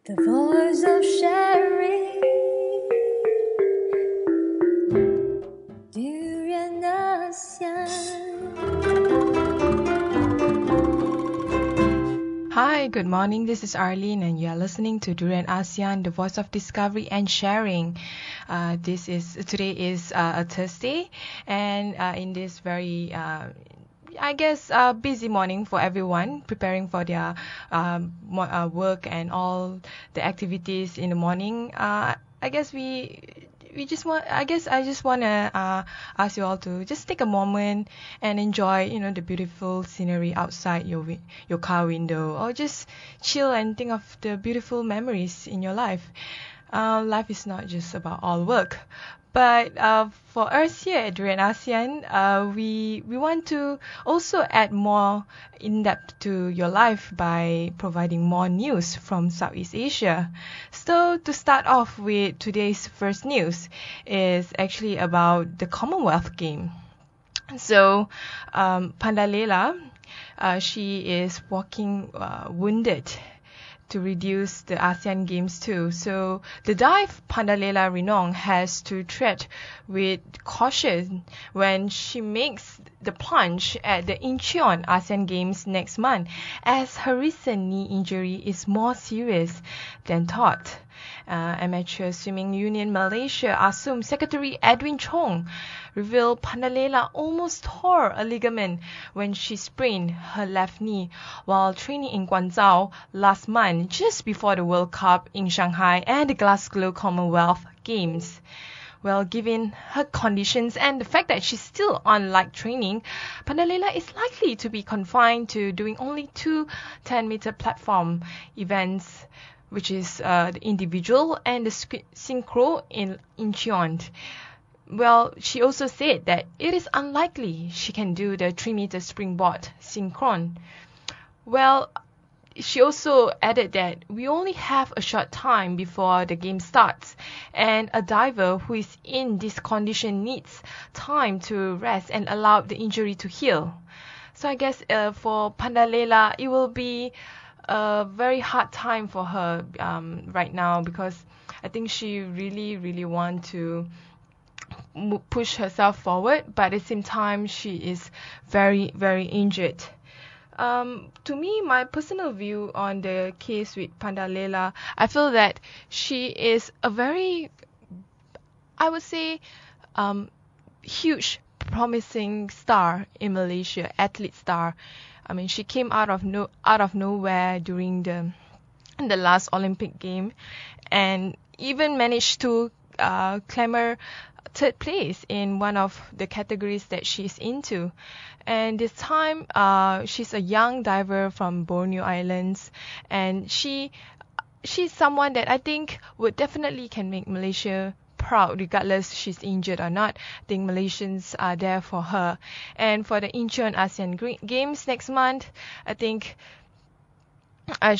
The voice of sharing. Durian ASEAN. Hi, good morning. This is Arlene, and you are listening to Durian ASEAN, the voice of discovery and sharing. Today is a Thursday, and in this very busy morning for everyone, preparing for their work and all the activities in the morning. I guess I just want to ask you all to just take a moment and enjoy, the beautiful scenery outside your car window, or just chill and think of the beautiful memories in your life. Life is not just about all work. But for us here at Durian ASEAN, we want to also add more in-depth to your life by providing more news from Southeast Asia. So to start off with, today's first news is actually about the Commonwealth Game. So Pandalela, she is walking wounded to reduce the ASEAN Games too. So the dive Pandalela Rinong has to tread with caution when she makes the plunge at the Incheon ASEAN Games next month, as her recent knee injury is more serious than thought. Amateur Swimming Union Malaysia ASUM Secretary Edwin Chong revealed Pandalela almost tore a ligament when she sprained her left knee while training in Guangzhou last month, just before the World Cup in Shanghai and the Glasgow Commonwealth Games. Well, given her conditions and the fact that she's still on light training, Pandalela is likely to be confined to doing only two 10-meter platform events, which is the individual and the synchro in Incheon. Well, she also said that it is unlikely she can do the 3-meter springboard synchron. Well, she also added that we only have a short time before the game starts, and a diver who is in this condition needs time to rest and allow the injury to heal. So I guess for Pandalela, it will be a very hard time for her right now, because I think she really want to push herself forward, but at the same time she is very injured. To me, my personal view on the case with Pandalela, I feel that she is a very, I would say, huge promising star in Malaysia, athlete star. I mean, she came out of nowhere during the last Olympic game, and even managed to clamor third place in one of the categories that she's into. And this time, she's a young diver from Borneo Islands, and she's someone that I think would definitely can make Malaysia proud, regardless she's injured or not. I think Malaysians are there for her. And for the Incheon ASEAN Games next month, I think I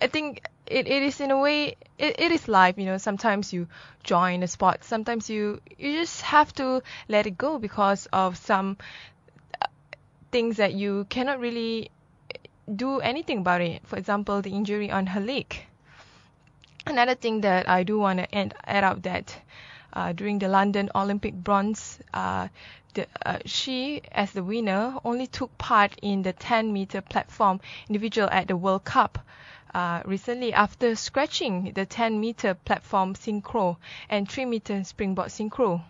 think it is in a way, it is life, sometimes you join a sport, sometimes you just have to let it go because of some things that you cannot really do anything about it. For example, the injury on her leg. Another thing that I do want to add up that during the London Olympic bronze, she, as the winner, only took part in the 10-meter platform individual at the World Cup recently, after scratching the 10-meter platform synchro and 3-meter springboard synchro.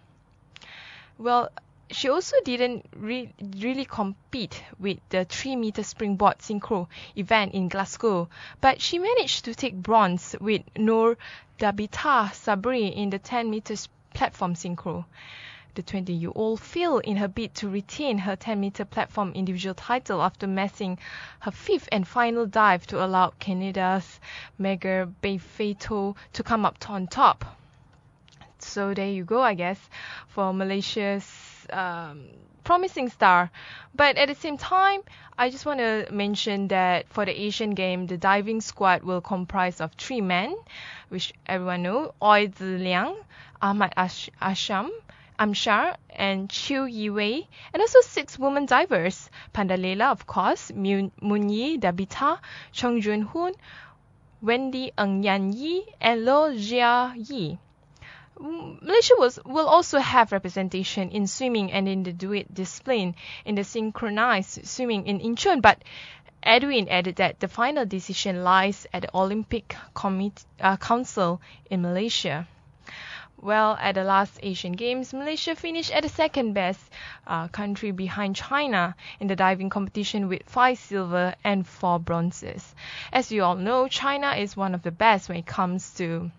Well, she also didn't really compete with the 3-meter springboard synchro event in Glasgow, but she managed to take bronze with Nur Dabita Sabri in the 10-meter platform synchro. The 20-year-old failed in her bid to retain her 10-meter platform individual title after missing her fifth and final dive to allow Canada's Megar Bayfato to come up on top. So there you go, I guess, for Malaysia's promising star. But at the same time, I just want to mention that for the Asian game, the diving squad will comprise of 3 men, which everyone know: Oi Ziliang, Ahmad Asham, Amshar and Chiu Yiwei, and also 6 women divers, Pandalela, of course, Munyi Dabita, Chong Jun-hoon, Wendy Ng Yan Yi, and Lo Jia Yi. Malaysia will also have representation in swimming and in the duet discipline in the synchronized swimming in Incheon, but Edwin added that the final decision lies at the Olympic Council in Malaysia. Well, at the last Asian Games, Malaysia finished at the second best country behind China in the diving competition with 5 silver and 4 bronzes. As you all know, China is one of the best when it comes to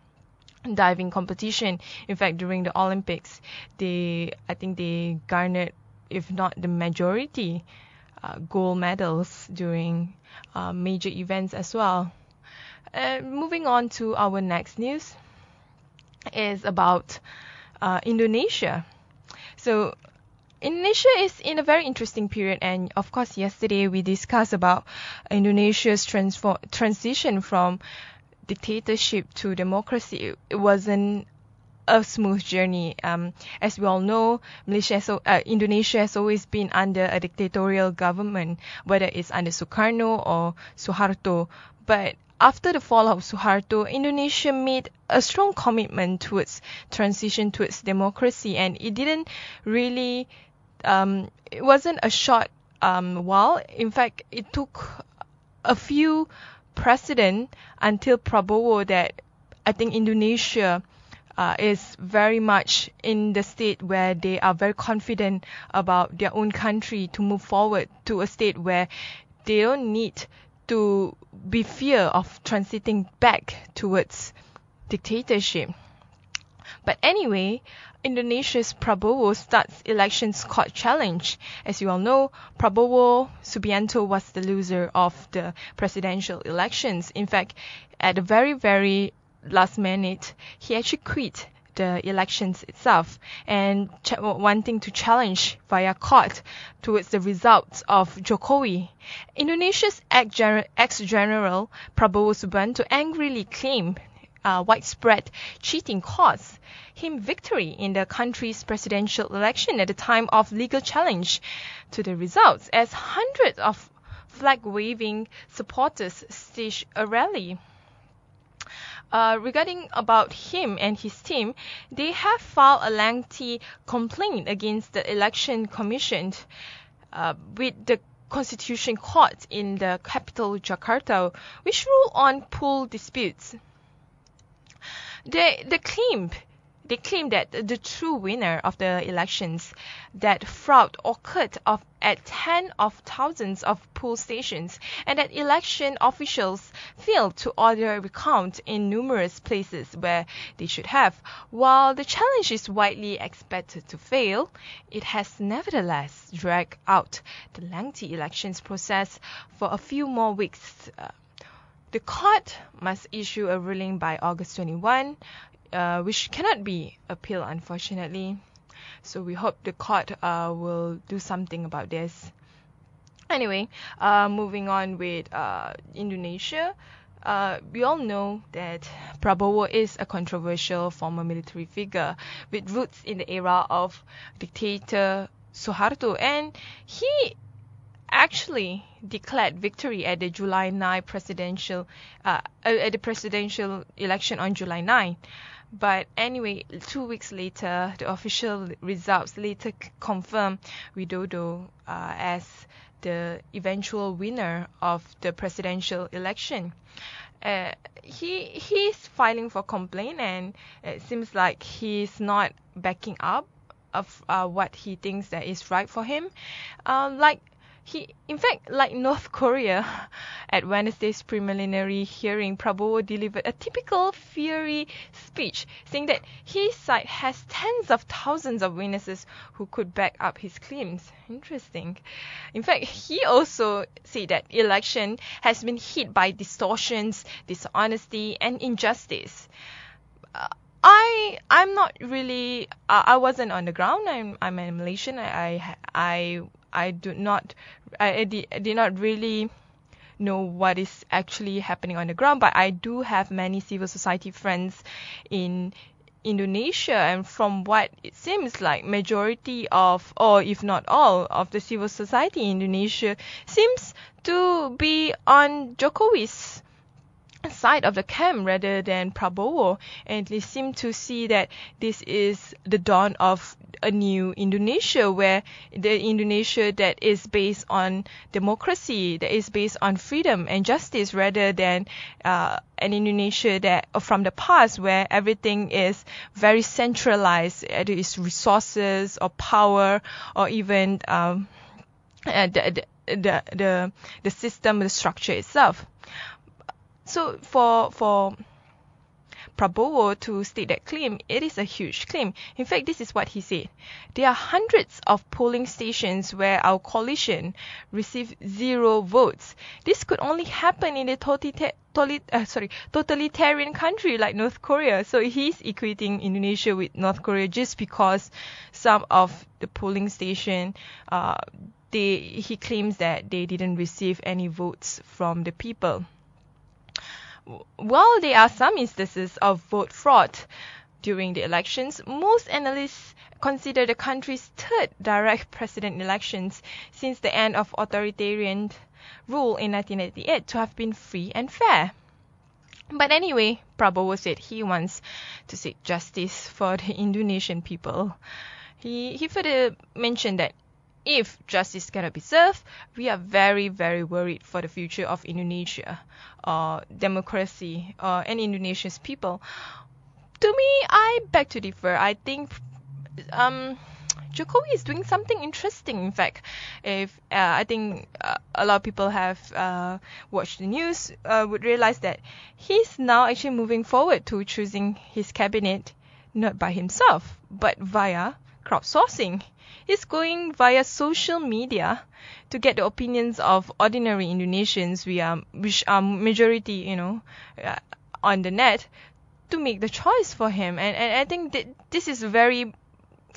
diving competition. In fact, during the Olympics, I think they garnered, if not the majority, gold medals during major events as well. Moving on to our next news is about Indonesia. So Indonesia is in a very interesting period, and of course yesterday we discussed about Indonesia's transition from dictatorship to democracy. It wasn't a smooth journey. As we all know, Indonesia has always been under a dictatorial government, whether it's under Sukarno or Suharto. But after the fall of Suharto, Indonesia made a strong commitment towards transition towards democracy, and it didn't really, it wasn't a short while. In fact, it took a few presidents until Prabowo that I think Indonesia is very much in the state where they are very confident about their own country to move forward to a state where they don't need to be fear of transiting back towards dictatorship. But anyway, Indonesia's Prabowo starts elections court challenge. As you all know, Prabowo Subianto was the loser of the presidential elections. In fact, at the very, very last minute, he actually quit the elections itself and wanting to challenge via court towards the results of Jokowi. Indonesia's ex-general Prabowo Subianto angrily claimed widespread cheating cost him victory in the country's presidential election at the time of legal challenge to the results, as hundreds of flag-waving supporters staged a rally. Regarding about him and his team, they have filed a lengthy complaint against the election commission with the Constitution Court in the capital Jakarta, which rule on pool disputes. They claim that the true winner of the elections, that fraud occurred at 10 of thousands of poll stations, and that election officials failed to order a recount in numerous places where they should have. While the challenge is widely expected to fail, it has nevertheless dragged out the lengthy elections process for a few more weeks. The court must issue a ruling by August 21, which cannot be appealed, unfortunately. So we hope the court will do something about this. Anyway, moving on with Indonesia. We all know that Prabowo is a controversial former military figure with roots in the era of dictator Suharto, and he actually declared victory at the July 9 presidential election on July 9. But anyway, 2 weeks later, the official results later confirmed Widodo as the eventual winner of the presidential election. He's filing for complaint, and it seems like he's not backing up of what he thinks that is right for him. In fact, like North Korea, at Wednesday's preliminary hearing, Prabowo delivered a typical fiery speech, saying that his side has tens of thousands of witnesses who could back up his claims. Interesting. In fact, he also said that election has been hit by distortions, dishonesty, and injustice. I'm not really. I wasn't on the ground. I'm a Malaysian. I did not really know what is actually happening on the ground, but I do have many civil society friends in Indonesia, and from what it seems like, majority of, or if not all, of the civil society in Indonesia seems to be on Jokowi's side of the camp rather than Prabowo, and they seem to see that this is the dawn of a new Indonesia, where the Indonesia that is based on democracy, that is based on freedom and justice, rather than an Indonesia that from the past where everything is very centralized, it is resources or power or even the system, the structure itself. So for Prabowo to state that claim, it is a huge claim. In fact, this is what he said. There are hundreds of polling stations where our coalition received 0 votes. This could only happen in a totalitarian country like North Korea. So he's equating Indonesia with North Korea just because some of the polling station, he claims that they didn't receive any votes from the people. While there are some instances of vote fraud during the elections, most analysts consider the country's third direct president elections since the end of authoritarian rule in 1988 to have been free and fair. But anyway, Prabowo said he wants to seek justice for the Indonesian people. He further mentioned that if justice cannot be served, we are very, very worried for the future of Indonesia, democracy, and Indonesia's people. To me, I beg to differ. I think Jokowi is doing something interesting. In fact, I think a lot of people have watched the news would realize that he's now actually moving forward to choosing his cabinet not by himself but via crowdsourcing. He's going via social media to get the opinions of ordinary Indonesians, which are majority, on the net, to make the choice for him. And I think that this is very,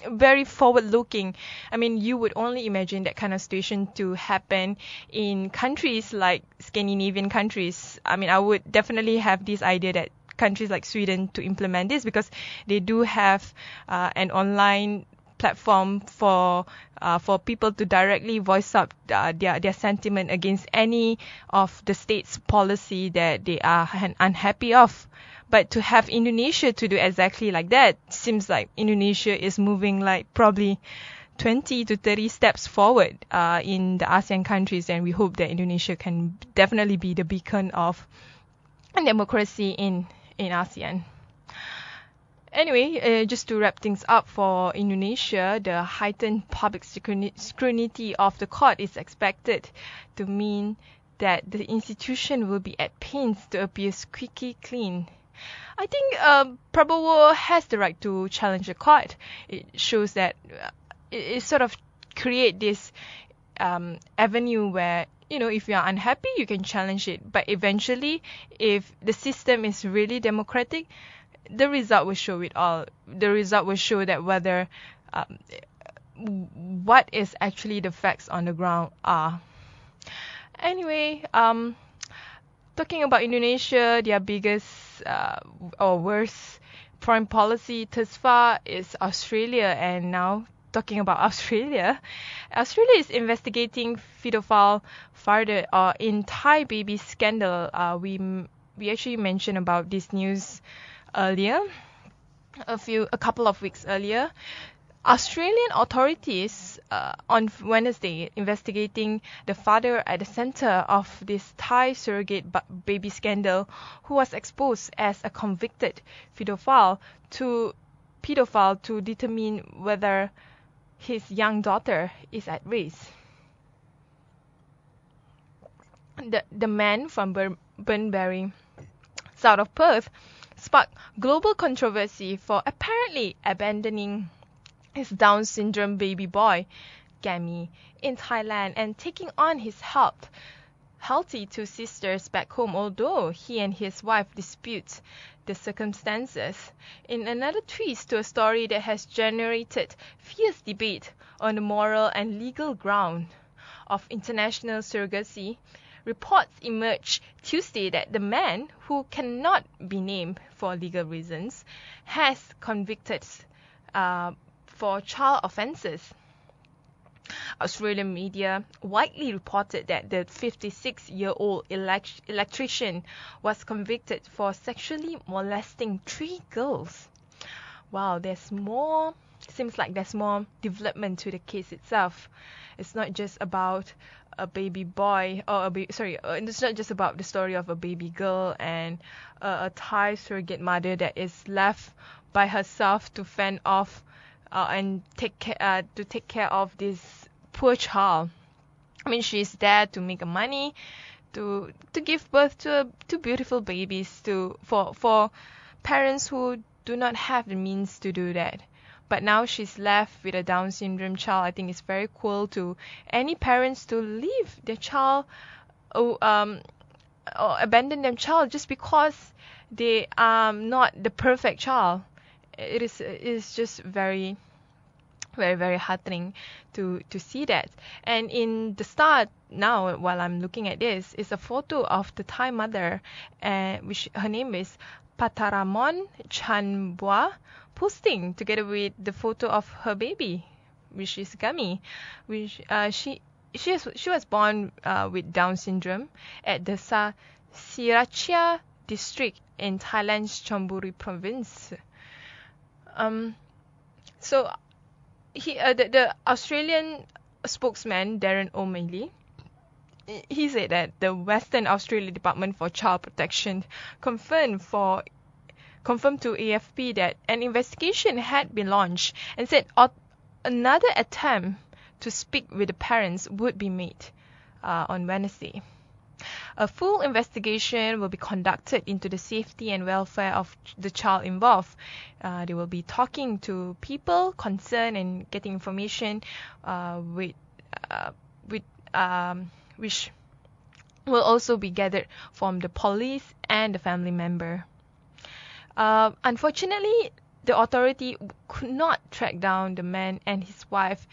very forward-looking. I mean, you would only imagine that kind of situation to happen in countries like Scandinavian countries. I mean, I would definitely have this idea that countries like Sweden to implement this, because they do have an online platform for people to directly voice up their sentiment against any of the state's policy that they are unhappy of. But to have Indonesia to do exactly like that seems like Indonesia is moving like probably 20 to 30 steps forward in the ASEAN countries, and we hope that Indonesia can definitely be the beacon of democracy in ASEAN. Anyway, just to wrap things up for Indonesia, the heightened public scrutiny of the court is expected to mean that the institution will be at pains to appear squeaky clean. I think Prabowo has the right to challenge the court. It shows that it sort of create this avenue where, if you are unhappy, you can challenge it. But eventually, if the system is really democratic, the result will show it all. The result will show that whether what is actually the facts on the ground are. Anyway, talking about Indonesia, their biggest or worst foreign policy thus far is Australia. And now, talking about Australia is investigating pedophile father in Thai baby scandal. We actually mentioned about this news earlier, a couple of weeks earlier. Australian authorities on Wednesday investigating the father at the center of this Thai surrogate baby scandal, who was exposed as a convicted pedophile to determine whether his young daughter is at risk. The man from Bunbury, south of Perth, sparked global controversy for apparently abandoning his Down syndrome baby boy, Gammy, in Thailand and taking on his healthy two sisters back home, although he and his wife dispute the circumstances. In another twist to a story that has generated fierce debate on the moral and legal ground of international surrogacy, reports emerged Tuesday that the man, who cannot be named for legal reasons, has convicted for child offences. Australian media widely reported that the 56-year-old electrician was convicted for sexually molesting 3 girls. Wow, seems like there's more development to the case itself. It's not just about a baby boy, it's not just about the story of a baby girl and a Thai surrogate mother that is left by herself to fend off and take care of this poor child. I mean, she's there to make money, to give birth to beautiful babies for parents who do not have the means to do that. But now she's left with a Down syndrome child. I think it's very cruel to any parents to leave their child or abandon their child just because they are not the perfect child. It is just very, very, very heartening to see that. And in the start now, while I'm looking at this, is a photo of the Thai mother, which her name is Pataramon Chanbua, posting together with the photo of her baby, which is Gami, which she was born with Down syndrome at the Sirachia district in Thailand's Chonburi province. So the Australian spokesman Darren O'Malley, he said that the Western Australia Department for Child Protection confirmed to AFP that an investigation had been launched and said another attempt to speak with the parents would be made on Wednesday. A full investigation will be conducted into the safety and welfare of the child involved. They will be talking to people concerned and getting information which will also be gathered from the police and the family member. Unfortunately, the authority could not track down the man and his wife,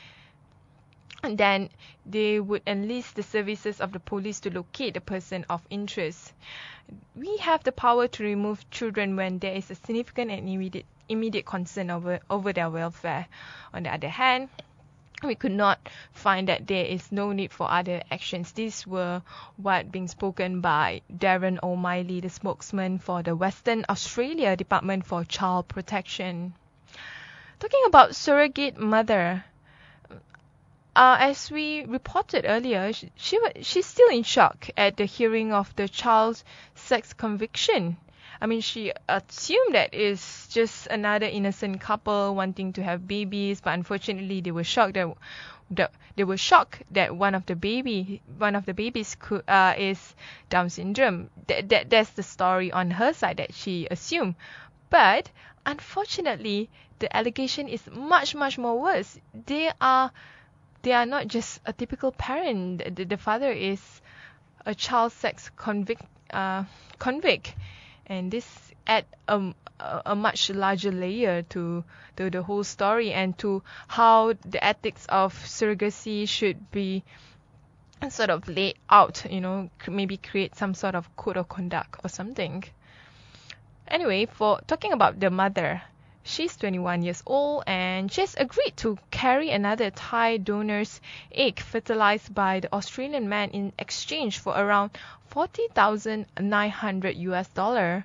and then they would enlist the services of the police to locate the person of interest. We have the power to remove children when there is a significant and immediate concern over their welfare. On the other hand, we could not find that there is no need for other actions. These were what being spoken by Darren O'Malley, the spokesman for the Western Australia Department for Child Protection. Talking about surrogate mother, as we reported earlier, she's still in shock at the hearing of the child's sex conviction. I mean, she assumed that it's just another innocent couple wanting to have babies, but unfortunately, they were shocked that one of the babies is Down syndrome. That's the story on her side that she assumed. But unfortunately, the allegation is much, much more worse. They are not just a typical parent. The father is a child sex convict. And this add a much larger layer to the whole story and to how the ethics of surrogacy should be sort of laid out, maybe create some sort of code of conduct or something. Anyway, for talking about the mother, she's 21 years old and she has agreed to carry another Thai donor's egg fertilized by the Australian man in exchange for around $40,900.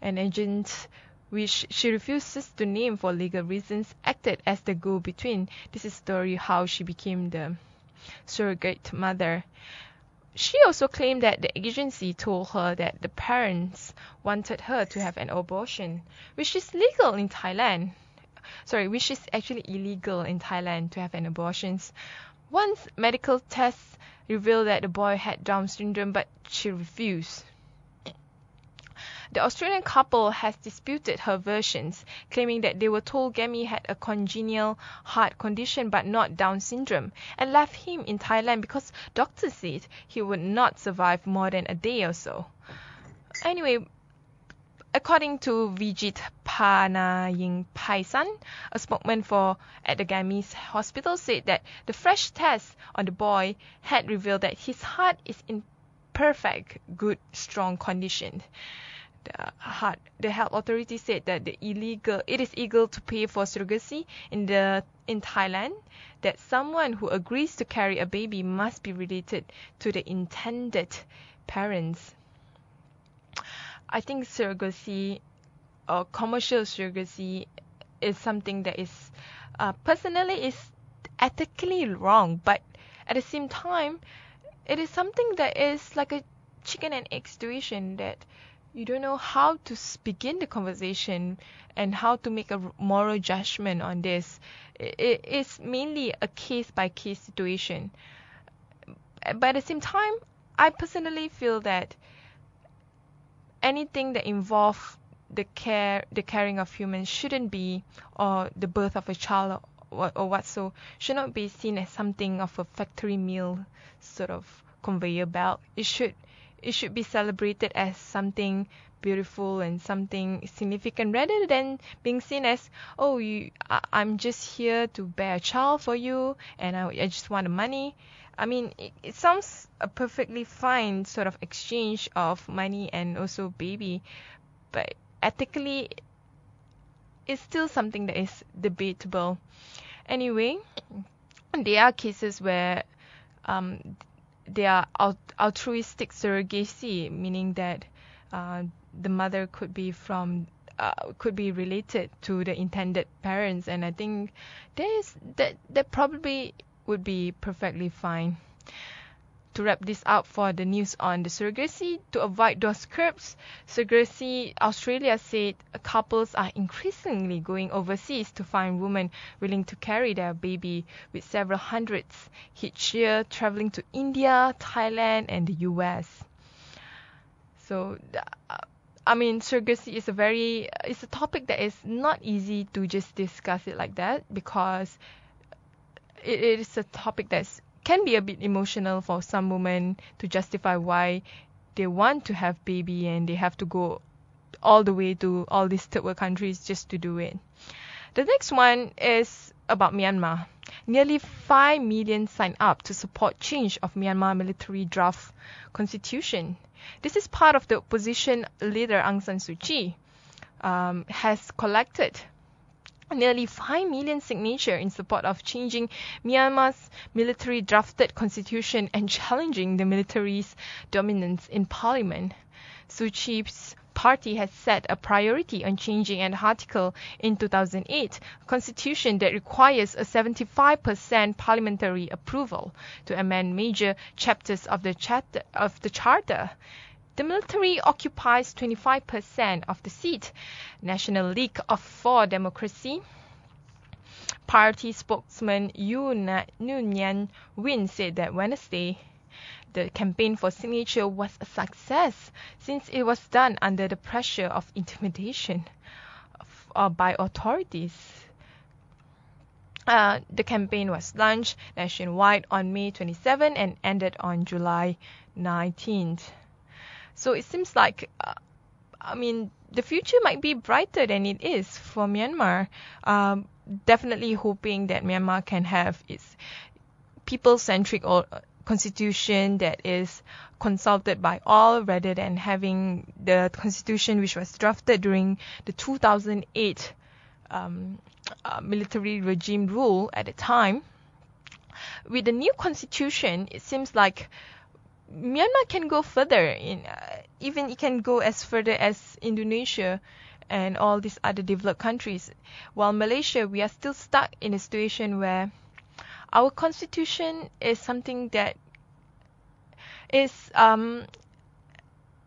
An agent, which she refuses to name for legal reasons, acted as the go-between. This is the story how she became the surrogate mother. She also claimed that the agency told her that the parents wanted her to have an abortion, which is legal in Thailand. Which is actually illegal in Thailand to have an abortion. Once medical tests revealed that the boy had Down syndrome, but she refused. The Australian couple has disputed her versions, claiming that they were told Gami had a congenital heart condition but not Down syndrome, and left him in Thailand because doctors said he would not survive more than a day or so. Anyway, according to Vijit Panaying Paisan, a spokesman at the Gami's hospital, said that the fresh test on the boy had revealed that his heart is in perfect, good, strong condition. The health authority said that it is illegal to pay for surrogacy in Thailand, that someone who agrees to carry a baby must be related to the intended parents. I think surrogacy or commercial surrogacy is something that is personally is ethically wrong, but at the same time it is something that is like a chicken and egg situation, that you don't know how to begin the conversation and how to make a moral judgment on this. It is mainly a case by case situation, but at the same time I personally feel that anything that involves the caring of humans shouldn't be, or the birth of a child or what so, should not be seen as something of a factory meal sort of conveyor belt. It should be celebrated as something beautiful and something significant, rather than being seen as, oh, I'm just here to bear a child for you and I just want the money. I mean, it sounds a perfectly fine sort of exchange of money and also baby, but ethically it's still something that is debatable. Anyway, there are cases where there are altruistic surrogacy, meaning that the mother could be related to the intended parents, and I think that probably would be perfectly fine. To wrap this up for the news on the surrogacy, to avoid those curbs, surrogacy Australia said couples are increasingly going overseas to find women willing to carry their baby, with several hundreds each year traveling to India, Thailand, and the US. So, I mean, surrogacy is it's a topic that is not easy to just discuss it like that, because it is a topic that can be a bit emotional for some women to justify why they want to have baby and they have to go all the way to all these third world countries just to do it. The next one is about Myanmar. Nearly 5 million signed up to support change of Myanmar military draft constitution. This is part of the opposition leader Aung San Suu Kyi has collected nearly 5 million signatures in support of changing Myanmar's military drafted constitution and challenging the military's dominance in parliament. Suu Kyi's party has set a priority on changing an article in 2008 constitution that requires a 75% parliamentary approval to amend major chapters of the charter. The military occupies 25% of the seat. National League for Democracy party spokesman Nguyen Nhan Win said that Wednesday the campaign for signature was a success, since it was done under the pressure of intimidation by authorities. The campaign was launched nationwide on May 27 and ended on July 19th. So it seems like, the future might be brighter than it is for Myanmar. Definitely hoping that Myanmar can have its people-centric constitution that is consulted by all, rather than having the constitution which was drafted during the 2008 military regime rule at the time. With the new constitution, it seems like Myanmar can go further, even it can go as further as Indonesia and all these other developed countries. While Malaysia, we are still stuck in a situation where our constitution is something that is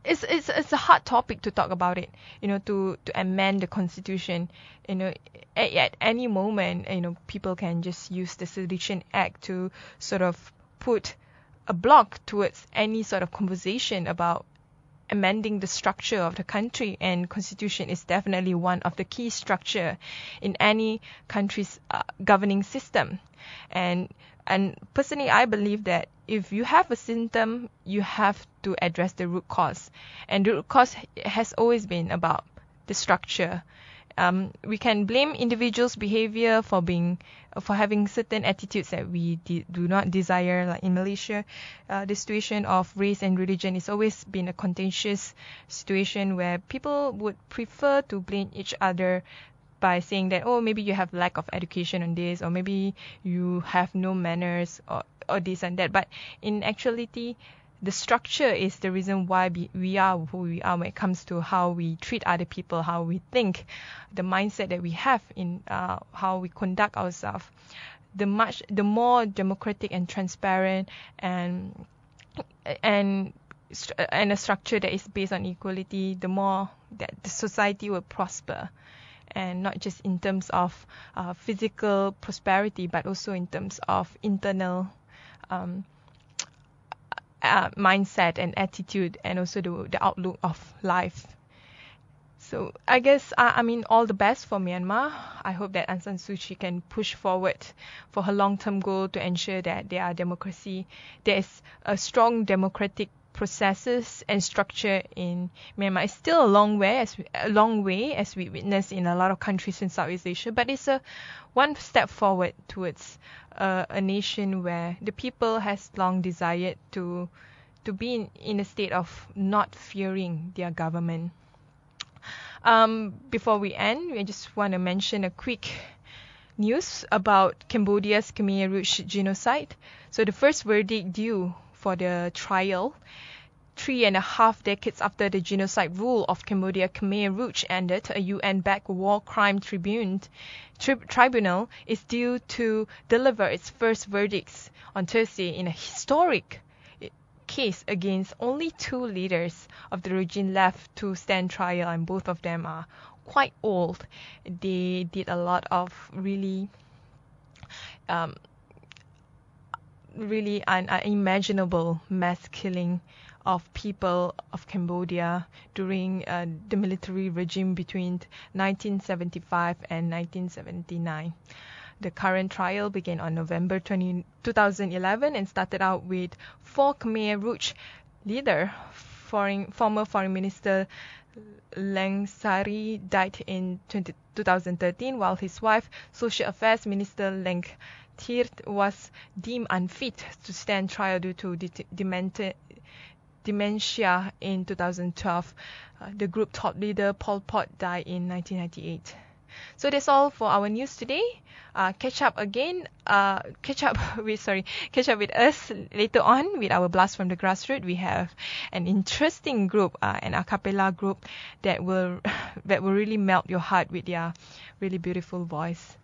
it's a hard topic to talk about it, to amend the constitution. At any moment, people can just use the Sedition Act to sort of put a block towards any sort of conversation about amending the structure of the country, and constitution is definitely one of the key structure in any country's governing system. And personally, I believe that if you have a symptom, you have to address the root cause, and the root cause has always been about the structure We can blame individuals' behavior for having certain attitudes that we do not desire. Like in Malaysia, the situation of race and religion has always been a contentious situation where people would prefer to blame each other by saying that, oh, maybe you have lack of education on this, or maybe you have no manners, or this and that. But in actuality, the structure is the reason why we are who we are when it comes to how we treat other people, how we think, the mindset that we have in how we conduct ourselves. The more democratic and transparent and a structure that is based on equality, the more that the society will prosper. And not just in terms of physical prosperity, but also in terms of internal mindset and attitude, and also the outlook of life. So I guess, I mean, all the best for Myanmar. I hope that Aung San Suu Kyi can push forward for her long-term goal to ensure that there is a strong democratic processes and structure in Myanmar. It's still a long way as we witness in a lot of countries in Southeast Asia, but it's a one step forward towards a nation where the people has long desired to be in a state of not fearing their government. Before we end, we just want to mention a quick news about Cambodia's Khmer Rouge genocide. So the first verdict due for the trial 3.5 decades after the genocide rule of Cambodia Khmer Rouge ended, a UN-backed war crime tribunal is due to deliver its first verdicts on Thursday in a historic case against only 2 leaders of the regime left to stand trial, and both of them are quite old. They did a lot of really unimaginable mass killing of people of Cambodia during the military regime between 1975 and 1979. The current trial began on November 2011 and started out with 4 Khmer Rouge leader, former Foreign Minister Leng Sari died in 2013, while his wife, Social Affairs Minister Leng Thiert, was deemed unfit to stand trial due to dementia in 2012. The group top leader Pol Pot died in 1998. So that's all for our news today. Catch up with us later on with our Blast from the Grassroots. We have an interesting group, an a cappella group that will really melt your heart with their really beautiful voice.